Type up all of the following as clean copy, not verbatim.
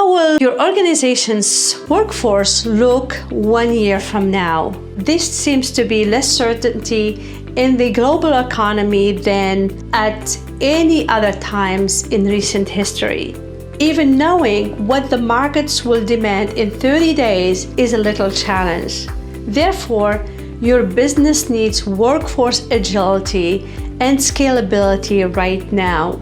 How will your organization's workforce look 1 year from now? This seems to be less certainty in the global economy than at any other times in recent history. Even knowing what the markets will demand in 30 days is a little challenge. Therefore, your business needs workforce agility and scalability right now.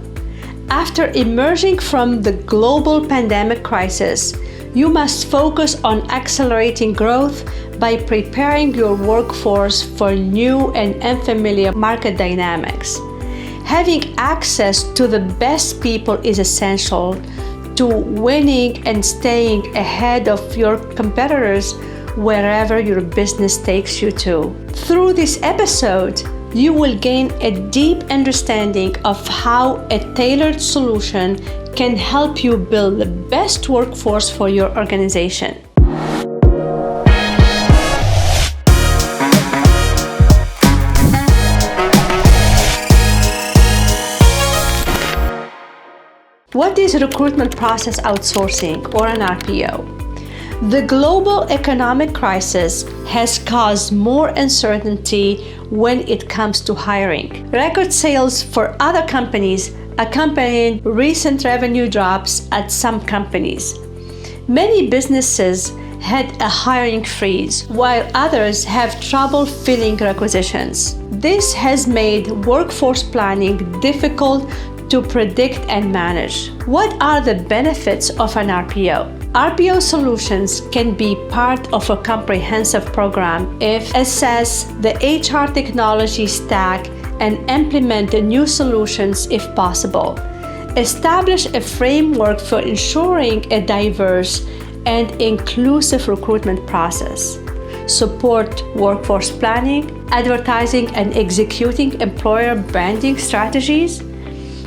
After emerging from the global pandemic crisis, you must focus on accelerating growth by preparing your workforce for new and unfamiliar market dynamics. Having access to the best people is essential to winning and staying ahead of your competitors wherever your business takes you to. Through this episode, you will gain a deep understanding of how a tailored solution can help you build the best workforce for your organization. What is Recruitment Process Outsourcing, or an RPO? The global economic crisis has caused more uncertainty when it comes to hiring. Record sales for other companies accompanied recent revenue drops at some companies. Many businesses had a hiring freeze, while others have trouble filling requisitions. This has made workforce planning difficult to predict and manage. What are the benefits of an RPO? RPO solutions can be part of a comprehensive program if assess the HR technology stack and implement the new solutions if possible. Establish a framework for ensuring a diverse and inclusive recruitment process. Support workforce planning, advertising and executing employer branding strategies.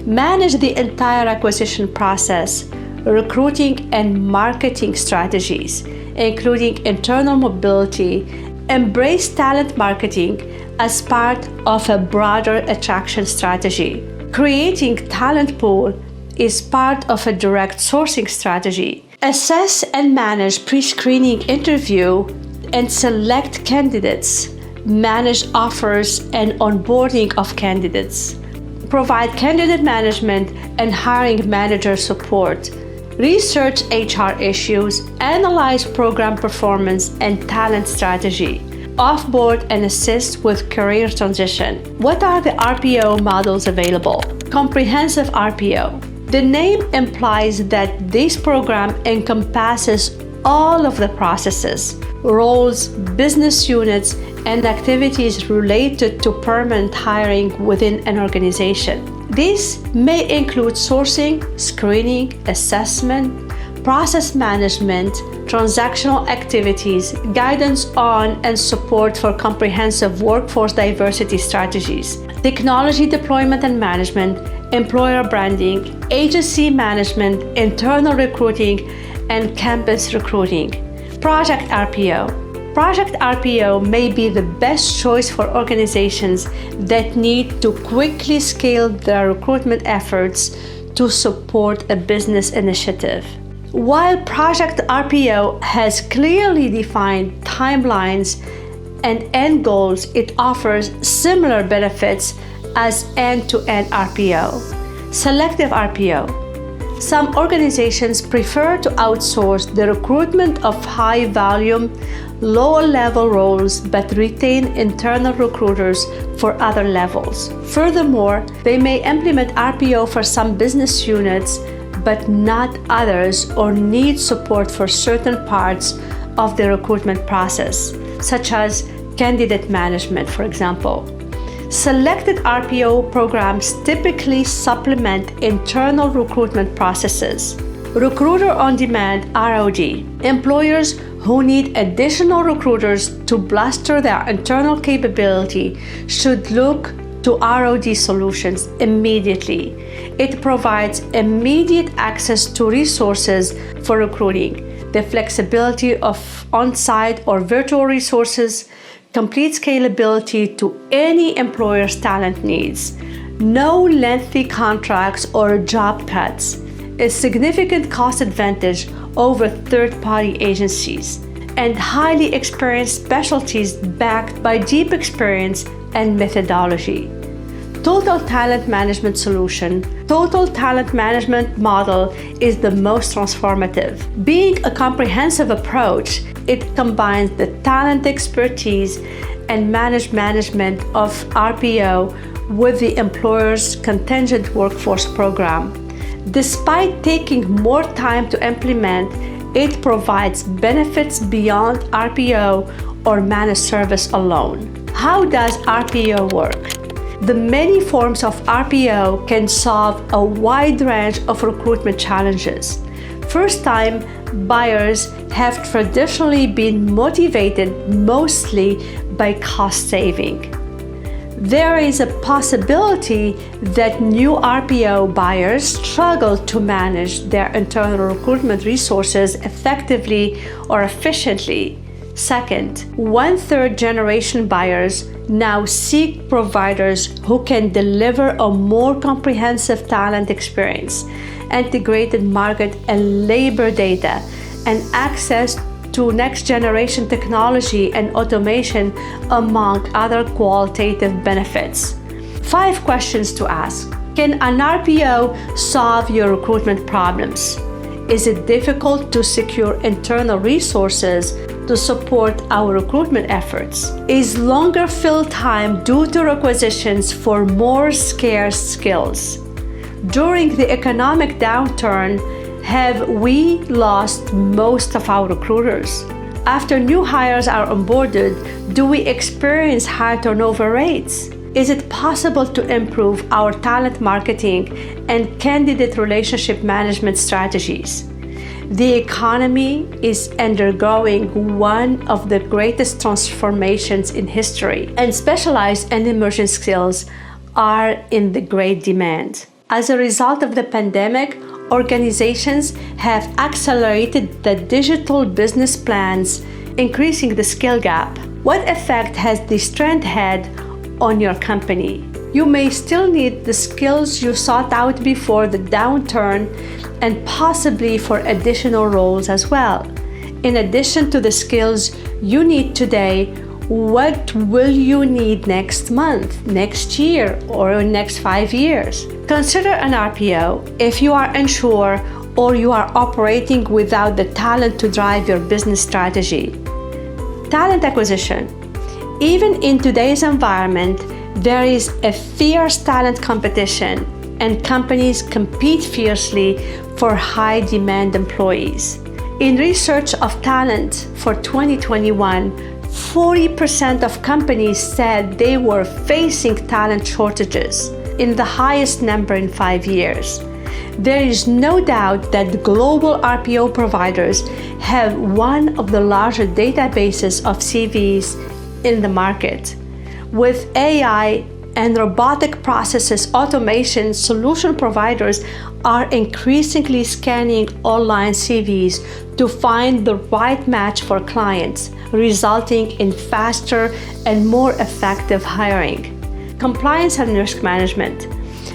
Manage the entire acquisition process, recruiting and marketing strategies, including internal mobility. Embrace talent marketing as part of a broader attraction strategy. Creating talent pool is part of a direct sourcing strategy. Assess and manage pre-screening interview and select candidates. Manage offers and onboarding of candidates. Provide candidate management and hiring manager support. Research HR issues, analyze program performance and talent strategy. Offboard and assist with career transition. What are the RPO models available? Comprehensive RPO. The name implies that this program encompasses all of the processes, roles, business units, and activities related to permanent hiring within an organization. This may include sourcing, screening, assessment, process management, transactional activities, guidance on and support for comprehensive workforce diversity strategies, technology deployment and management, employer branding, agency management, internal recruiting, and campus recruiting. Project RPO. Project RPO may be the best choice for organizations that need to quickly scale their recruitment efforts to support a business initiative. While Project RPO has clearly defined timelines and end goals, it offers similar benefits as end-to-end RPO. Selective RPO. Some organizations prefer to outsource the recruitment of high-volume, lower-level roles but retain internal recruiters for other levels. Furthermore, they may implement RPO for some business units but not others, or need support for certain parts of the recruitment process, such as candidate management, for example. Selected RPO programs typically supplement internal recruitment processes. Recruiter on Demand (ROD). Employers who need additional recruiters to bolster their internal capability should look to ROD solutions immediately. It provides immediate access to resources for recruiting, the flexibility of on-site or virtual resources, complete scalability to any employer's talent needs, no lengthy contracts or job cuts, a significant cost advantage over third-party agencies, and highly experienced specialties backed by deep experience and methodology. Total Talent Management Solution, Total Talent Management Model is the most transformative. Being a comprehensive approach, it combines the talent expertise and management of RPO with the employer's contingent workforce program. Despite taking more time to implement, it provides benefits beyond RPO or managed service alone. How does RPO work? The many forms of RPO can solve a wide range of recruitment challenges. First-time buyers have traditionally been motivated mostly by cost saving. There is a possibility that new RPO buyers struggle to manage their internal recruitment resources effectively or efficiently. Second, one-third generation buyers now seek providers who can deliver a more comprehensive talent experience, integrated market and labor data, and access to next-generation technology and automation, among other qualitative benefits. 5 questions to ask. Can an RPO solve your recruitment problems? Is it difficult to secure internal resources to support our recruitment efforts? Is longer fill time due to requisitions for more scarce skills? During the economic downturn, have we lost most of our recruiters? After new hires are onboarded, do we experience high turnover rates? Is it possible to improve our talent marketing and candidate relationship management strategies? The economy is undergoing one of the greatest transformations in history, and specialized and emerging skills are in the great demand. As a result of the pandemic, organizations have accelerated the digital business plans, increasing the skill gap. What effect has this trend had on your company? You may still need the skills you sought out before the downturn and possibly for additional roles as well. In addition to the skills you need today, what will you need next month, next year, or next 5 years? Consider an RPO if you are unsure or you are operating without the talent to drive your business strategy. Talent acquisition. Even in today's environment, there is a fierce talent competition, and companies compete fiercely for high-demand employees. In research of talent for 2021, 40% of companies said they were facing talent shortages, in the highest number in 5 years. There is no doubt that global RPO providers have one of the larger databases of CVs in the market. With AI and robotic processes automation, solution providers are increasingly scanning online CVs to find the right match for clients, resulting in faster and more effective hiring. Compliance and risk management.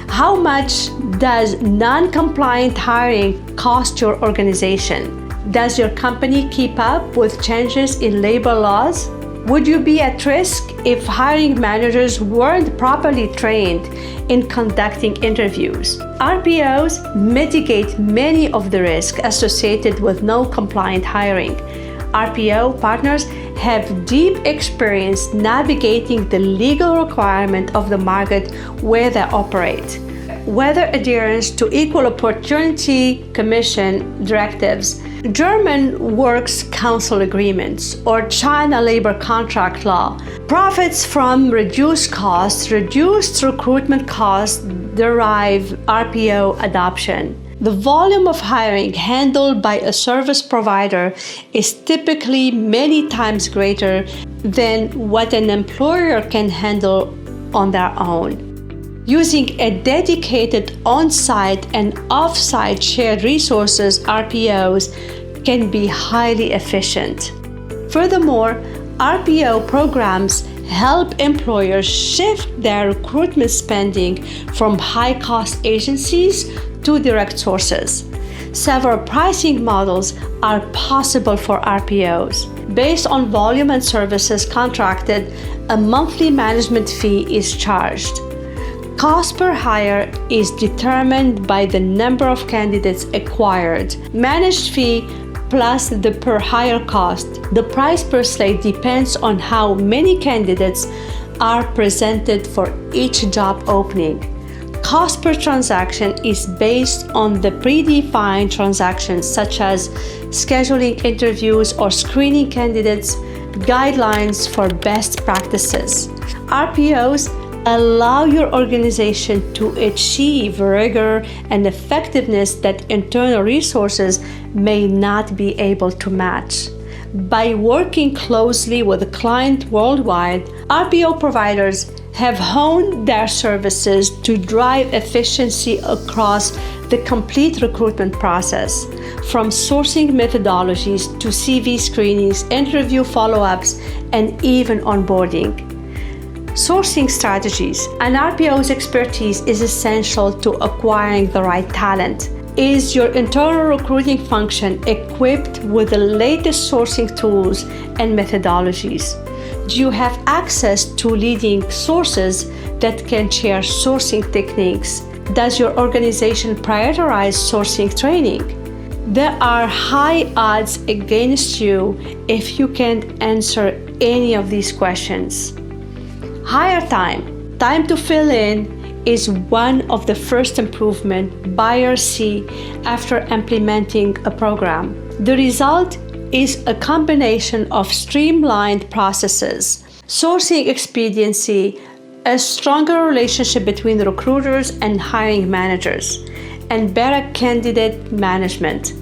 How much does non-compliant hiring cost your organization? Does your company keep up with changes in labor laws? Would you be at risk if hiring managers weren't properly trained in conducting interviews? RPOs mitigate many of the risks associated with no compliant hiring. RPO partners have deep experience navigating the legal requirement of the market where they operate. Whether adherence to Equal Opportunity Commission directives, German Works Council agreements, or China labor contract law, profits from reduced costs, reduced recruitment costs derive RPO adoption. The volume of hiring handled by a service provider is typically many times greater than what an employer can handle on their own. Using a dedicated on-site and off-site shared resources, RPOs can be highly efficient. Furthermore, RPO programs help employers shift their recruitment spending from high-cost agencies to direct sources. Several pricing models are possible for RPOs. Based on volume and services contracted, a monthly management fee is charged. Cost per hire is determined by the number of candidates acquired. Managed fee plus the per hire cost. The price per slate depends on how many candidates are presented for each job opening. Cost per transaction is based on the predefined transactions such as scheduling interviews or screening candidates, guidelines for best practices. RPOs allow your organization to achieve rigor and effectiveness that internal resources may not be able to match. By working closely with a client worldwide, RPO providers have honed their services to drive efficiency across the complete recruitment process, from sourcing methodologies to CV screenings, interview follow-ups, and even onboarding. Sourcing strategies. An RPO's expertise is essential to acquiring the right talent. Is your internal recruiting function equipped with the latest sourcing tools and methodologies? Do you have access to leading sources that can share sourcing techniques? Does your organization prioritize sourcing training? There are high odds against you if you can't answer any of these questions. Hire time. Time to fill in is one of the first improvements buyers see after implementing a program. The result is a combination of streamlined processes, sourcing expediency, a stronger relationship between the recruiters and hiring managers, and better candidate management.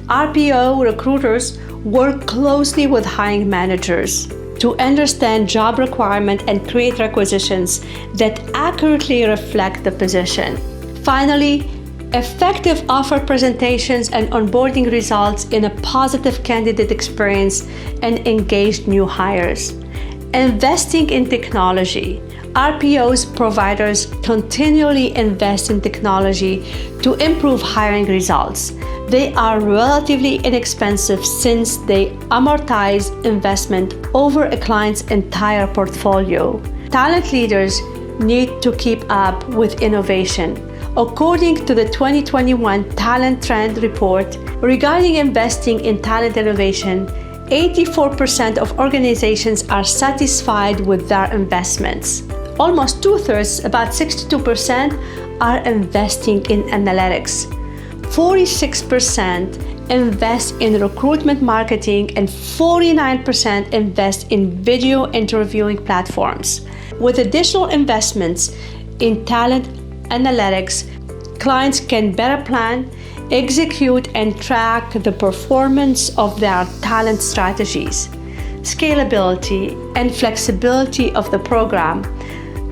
RPO recruiters work closely with hiring managers to understand job requirements and create requisitions that accurately reflect the position. Finally, effective offer presentations and onboarding results in a positive candidate experience and engaged new hires. Investing in technology. RPO's providers continually invest in technology to improve hiring results. They are relatively inexpensive since they amortize investment over a client's entire portfolio. Talent leaders need to keep up with innovation. According to the 2021 Talent Trend Report regarding investing in talent innovation, 84% of organizations are satisfied with their investments. Almost two-thirds, about 62%, are investing in analytics. 46% invest in recruitment marketing and 49% invest in video interviewing platforms. With additional investments in talent analytics, clients can better plan, execute, and track the performance of their talent strategies. Scalability and flexibility of the program.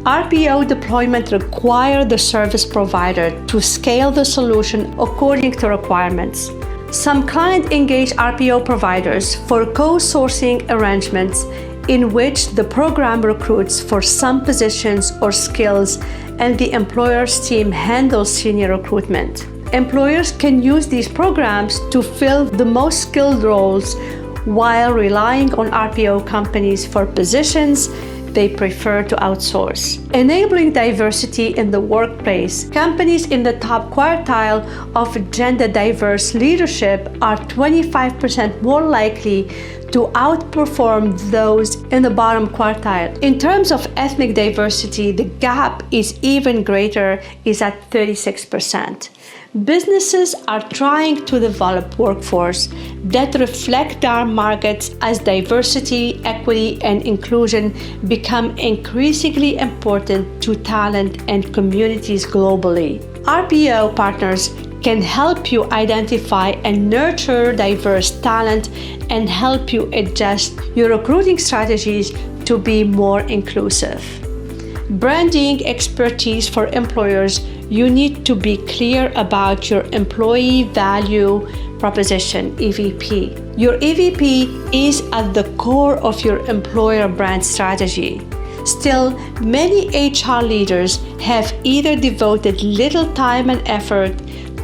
RPO deployment require the service provider to scale the solution according to requirements. Some clients engage RPO providers for co-sourcing arrangements in which the program recruits for some positions or skills and the employer's team handles senior recruitment. Employers can use these programs to fill the most skilled roles while relying on RPO companies for positions they prefer to outsource. Enabling diversity in the workplace. Companies in the top quartile of gender diverse leadership are 25% more likely to outperform those in the bottom quartile. In terms of ethnic diversity, the gap is even greater, is at 36%. Businesses are trying to develop workforce that reflect their markets as diversity, equity, and inclusion become increasingly important to talent and communities globally. RPO partners can help you identify and nurture diverse talent and help you adjust your recruiting strategies to be more inclusive. Branding expertise for employers. You need to be clear about your employee value proposition, EVP. Your EVP is at the core of your employer brand strategy. Still, many HR leaders have either devoted little time and effort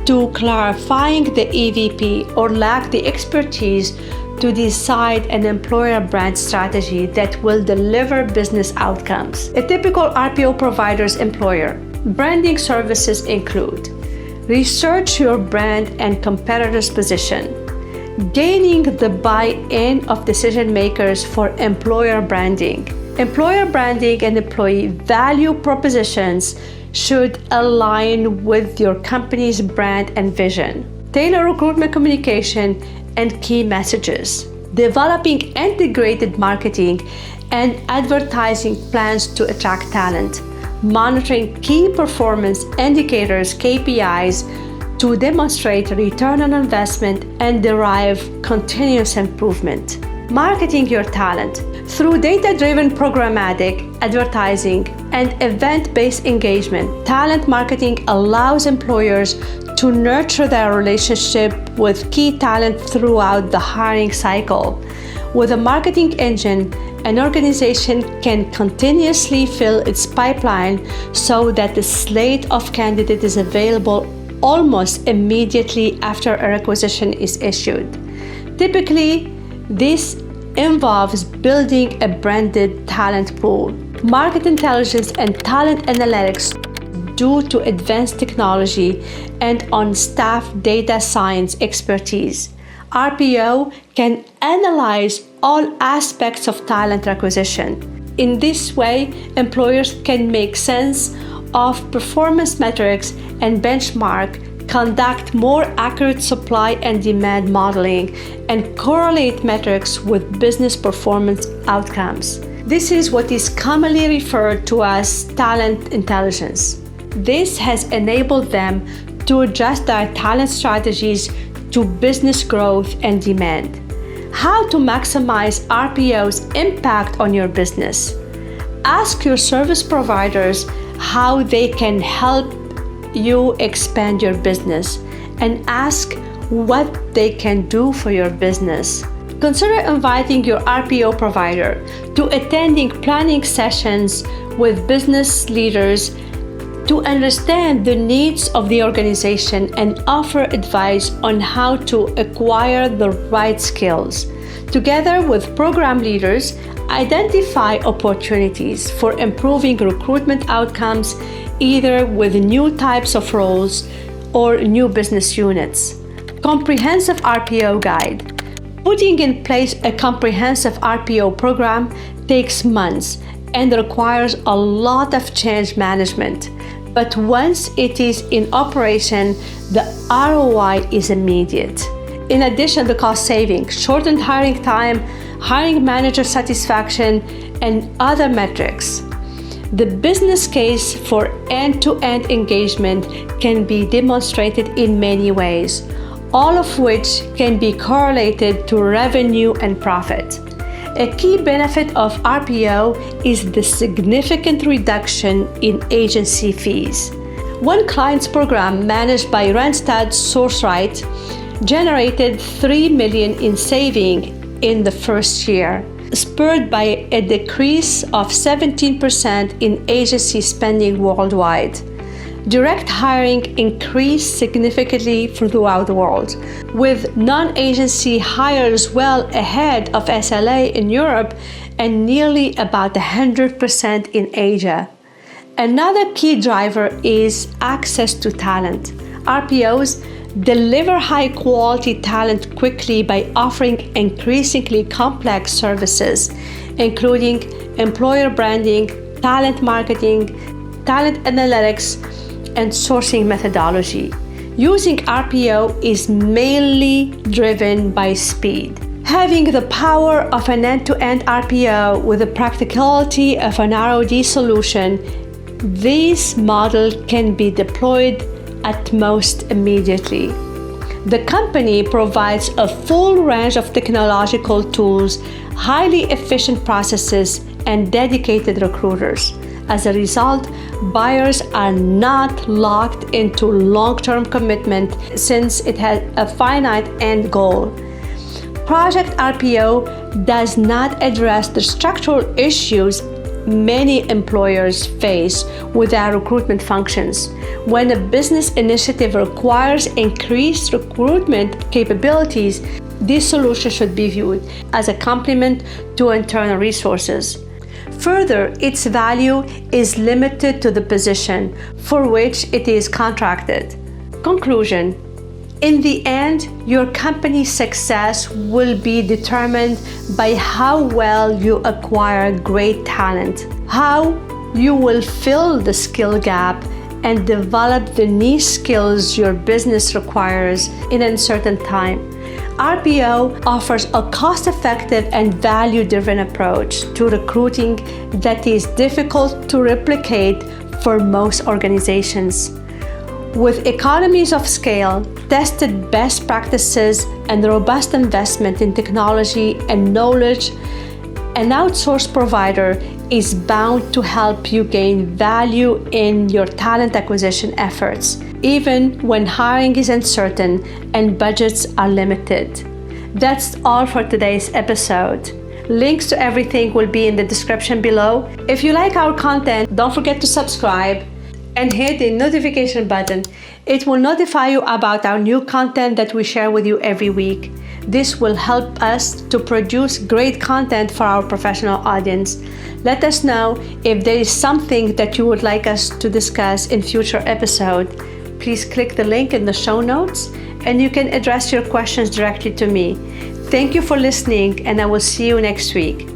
to clarifying the EVP or lack the expertise to decide an employer brand strategy that will deliver business outcomes. A typical RPO provider's employer branding services include research your brand and competitors' position, gaining the buy-in of decision makers for employer branding. Employer branding and employee value propositions should align with your company's brand and vision. Tailor recruitment communication and key messages. Developing integrated marketing and advertising plans to attract talent. Monitoring key performance indicators, KPIs, to demonstrate return on investment and derive continuous improvement. Marketing your talent. Through data-driven programmatic advertising and event-based engagement, talent marketing allows employers to nurture their relationship with key talent throughout the hiring cycle. With a marketing engine, an organization can continuously fill its pipeline so that the slate of candidates is available almost immediately after a requisition is issued. Typically, this involves building a branded talent pool. Market intelligence and talent analytics due to advanced technology and on-staff data science expertise. RPO can analyze all aspects of talent acquisition. In this way, employers can make sense of performance metrics and benchmark, conduct more accurate supply and demand modeling, and correlate metrics with business performance outcomes. This is what is commonly referred to as talent intelligence. This has enabled them to adjust their talent strategies to business growth and demand. How to maximize RPO's impact on your business. Ask your service providers how they can help you expand your business, and ask what they can do for your business. Consider inviting your RPO provider to attending planning sessions with business leaders to understand the needs of the organization and offer advice on how to acquire the right skills. Together with program leaders, identify opportunities for improving recruitment outcomes, either with new types of roles or new business units. Comprehensive RPO guide. Putting in place a comprehensive RPO program takes months and requires a lot of change management. But once it is in operation, the ROI is immediate. In addition, the cost saving, shortened hiring time, hiring manager satisfaction, and other metrics. The business case for end-to-end engagement can be demonstrated in many ways, all of which can be correlated to revenue and profit. A key benefit of RPO is the significant reduction in agency fees. One client's program managed by Randstad Sourceright generated $3 million in saving in the first year, spurred by a decrease of 17% in agency spending worldwide. Direct hiring increased significantly throughout the world, with non-agency hires well ahead of SLA in Europe and nearly about 100% in Asia. Another key driver is access to talent. RPOs deliver high-quality talent quickly by offering increasingly complex services, including employer branding, talent marketing, talent analytics, and sourcing methodology. Using RPO is mainly driven by speed. Having the power of an end-to-end RPO with the practicality of an ROD solution, this model can be deployed at most immediately. The company provides a full range of technological tools, highly efficient processes, and dedicated recruiters. As a result, buyers are not locked into long-term commitment since it has a finite end goal. Project RPO does not address the structural issues many employers face with their recruitment functions. When a business initiative requires increased recruitment capabilities, this solution should be viewed as a complement to internal resources. Further, its value is limited to the position for which it is contracted. Conclusion: in the end, your company's success will be determined by how well you acquire great talent, how you will fill the skill gap, and develop the niche skills your business requires in an uncertain time. RPO offers a cost-effective and value-driven approach to recruiting that is difficult to replicate for most organizations. With economies of scale, tested best practices, and robust investment in technology and knowledge, an outsourced provider is bound to help you gain value in your talent acquisition efforts, even when hiring is uncertain and budgets are limited. That's all for today's episode. Links to everything will be in the description below. If you like our content, don't forget to subscribe and hit the notification button. It will notify you about our new content that we share with you every week. This will help us to produce great content for our professional audience. Let us know if there is something that you would like us to discuss in future episodes. Please click the link in the show notes and you can address your questions directly to me. Thank you for listening, and I will see you next week.